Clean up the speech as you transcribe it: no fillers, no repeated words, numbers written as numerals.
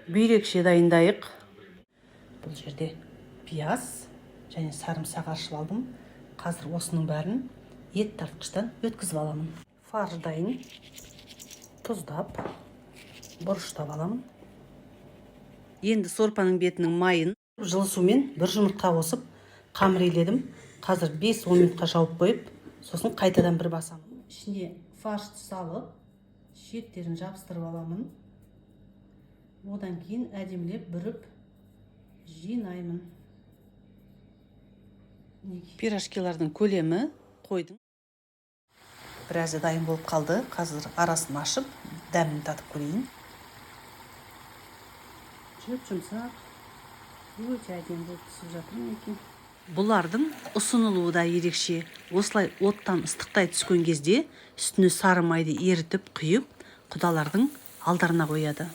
бүйрекше дайындайық. Бұл жерде пияз және сарымсақ аршып алдым. Қазір осының бәрін ет тартқыштан өткізіп аламын. Фарш дайын. Тұздап, бұрыштап аламын. Енді сорпаның бетінің майын жылы сумен бір жұмыртқа қосып қамыр иледім. Қазір 5-10 минутқа жауып қойып, сосын қайтадан бір басамын. Ішіне фаршты салып, шектерін жабыстырып аламын. Одан кейін әдемілеп бүріп жинаймын. Пирожкилардың көлемі қойдым. Біразы дайын болып қалды. Қазір арасын ашып, дәмін татып көрейін. Жұмсақ, өте әдемі болып түсіп жатыр екен. Бұлардың ұсынылуы да ерекше. Осылай оттан ыстықтай түскен кезде үстіне сары майды ерітіп құйып, құдалардың алдарына қояды.